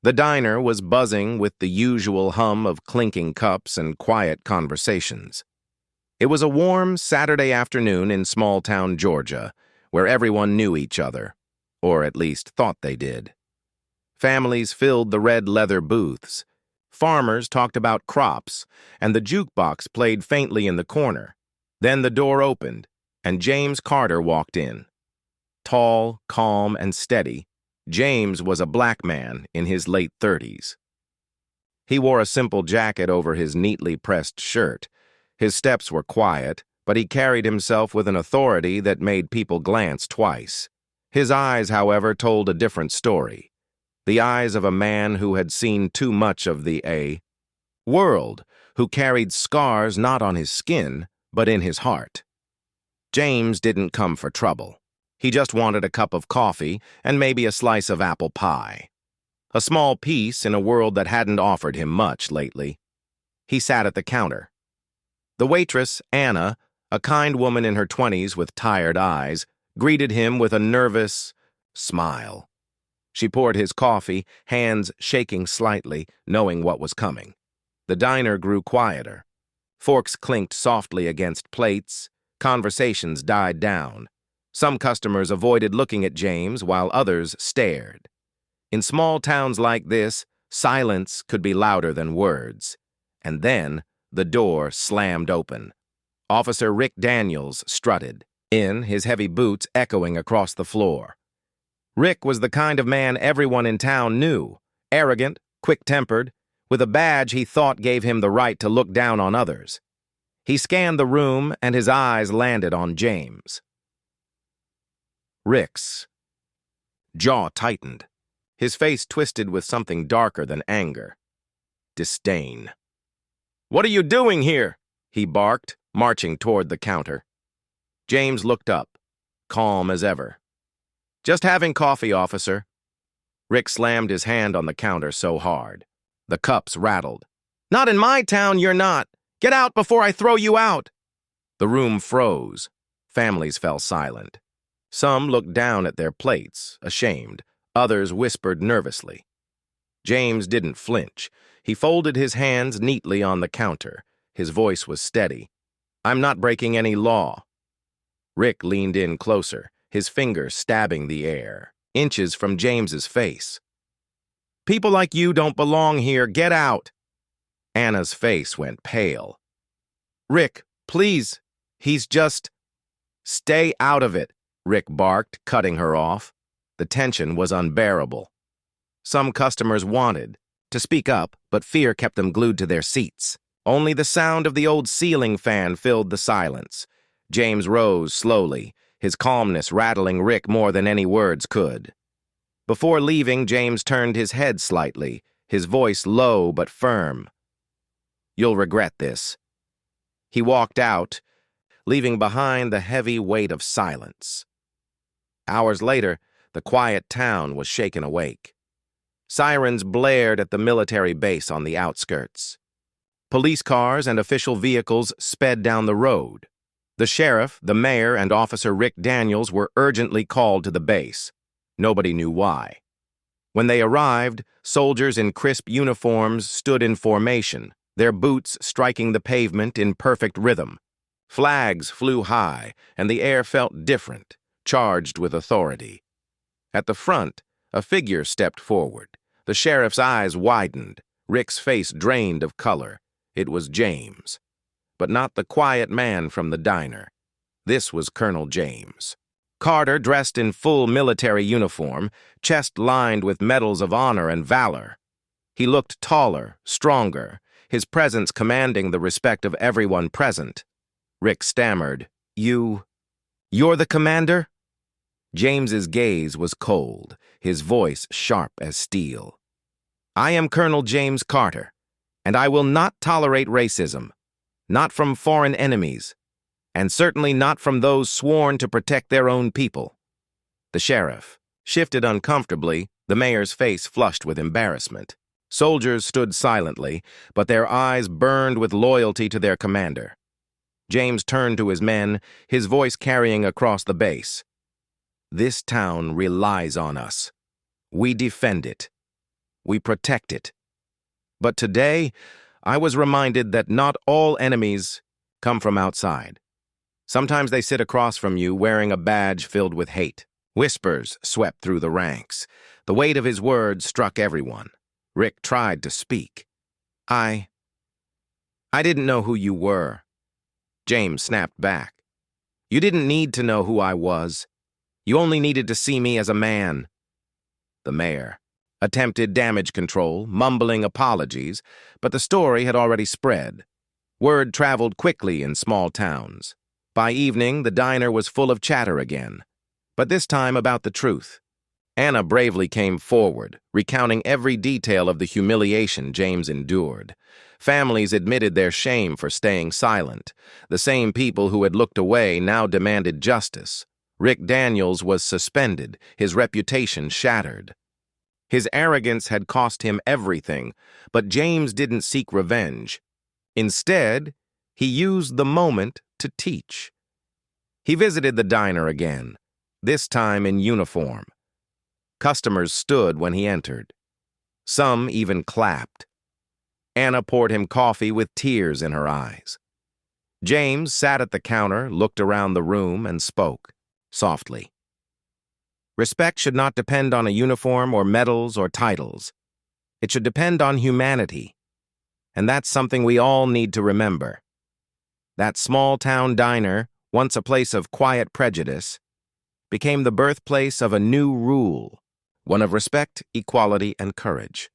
The diner was buzzing with the usual hum of clinking cups and quiet conversations. It was a warm Saturday afternoon in small-town Georgia, where everyone knew each other, or at least thought they did. Families filled the red leather booths. Farmers talked about crops, and the jukebox played faintly in the corner. Then the door opened, and James Carter walked in. Tall, calm, and steady, James was a black man in his late 30s. He wore a simple jacket over his neatly pressed shirt. His steps were quiet, but he carried himself with an authority that made people glance twice. His eyes, however, told a different story. The eyes of a man who had seen too much of the world, who carried scars not on his skin, but in his heart. James didn't come for trouble. He just wanted a cup of coffee and maybe a slice of apple pie. A small piece in a world that hadn't offered him much lately. He sat at the counter. The waitress, Anna, a kind woman in her 20s with tired eyes, greeted him with a nervous smile. She poured his coffee, hands shaking slightly, knowing what was coming. The diner grew quieter. Forks clinked softly against plates. Conversations died down. Some customers avoided looking at James while others stared. In small towns like this, silence could be louder than words. And then the door slammed open. Officer Rick Daniels strutted in, his heavy boots echoing across the floor. Rick was the kind of man everyone in town knew, arrogant, quick-tempered, with a badge he thought gave him the right to look down on others. He scanned the room, and his eyes landed on James. Rick's jaw tightened. His face twisted with something darker than anger. Disdain. "What are you doing here?" he barked, marching toward the counter. James looked up, calm as ever. "Just having coffee, officer." Rick slammed his hand on the counter so hard. The cups rattled. "Not in my town, you're not. Get out before I throw you out." The room froze. Families fell silent. Some looked down at their plates, ashamed. Others whispered nervously. James didn't flinch. He folded his hands neatly on the counter. His voice was steady. "I'm not breaking any law." Rick leaned in closer, his fingers stabbing the air, inches from James's face. "People like you don't belong here. Get out." Anna's face went pale. "Rick, please. He's just—" "Stay out of it," Rick barked, cutting her off. The tension was unbearable. Some customers wanted to speak up, but fear kept them glued to their seats. Only the sound of the old ceiling fan filled the silence. James rose slowly, his calmness rattling Rick more than any words could. Before leaving, James turned his head slightly, his voice low but firm. "You'll regret this." He walked out, leaving behind the heavy weight of silence. Hours later, the quiet town was shaken awake. Sirens blared at the military base on the outskirts. Police cars and official vehicles sped down the road. The sheriff, the mayor, and Officer Rick Daniels were urgently called to the base. Nobody knew why. When they arrived, soldiers in crisp uniforms stood in formation, their boots striking the pavement in perfect rhythm. Flags flew high, and the air felt different, charged with authority. At the front, a figure stepped forward. The sheriff's eyes widened, Rick's face drained of color. It was James. But not the quiet man from the diner. This was Colonel James. Carter, dressed in full military uniform, chest lined with medals of honor and valor. He looked taller, stronger, his presence commanding the respect of everyone present. Rick stammered, You're the commander?" James's gaze was cold, his voice sharp as steel. "I am Colonel James Carter, and I will not tolerate racism, not from foreign enemies, and certainly not from those sworn to protect their own people." The sheriff shifted uncomfortably, the mayor's face flushed with embarrassment. Soldiers stood silently, but their eyes burned with loyalty to their commander. James turned to his men, his voice carrying across the base. "This town relies on us. We defend it. We protect it. But today, I was reminded that not all enemies come from outside. Sometimes they sit across from you wearing a badge filled with hate. Whispers swept through the ranks. The weight of his words struck everyone. Rick tried to speak. I didn't know who you were. James snapped back. You didn't need to know who I was. You only needed to see me as a man. The mayor attempted damage control, mumbling apologies, but the story had already spread. Word traveled quickly in small towns. By evening, the diner was full of chatter again, but this time about the truth. Anna bravely came forward, recounting every detail of the humiliation James endured. Families admitted their shame for staying silent. The same people who had looked away now demanded justice. Rick Daniels was suspended, his reputation shattered. His arrogance had cost him everything, but James didn't seek revenge. Instead, he used the moment to teach. He visited the diner again, this time in uniform. Customers stood when he entered. Some even clapped. Anna poured him coffee with tears in her eyes. James sat at the counter, looked around the room, and spoke, softly. Respect should not depend on a uniform or medals or titles. It should depend on humanity. And that's something we all need to remember. That small-town diner, once a place of quiet prejudice, became the birthplace of a new rule, one of respect, equality, and courage.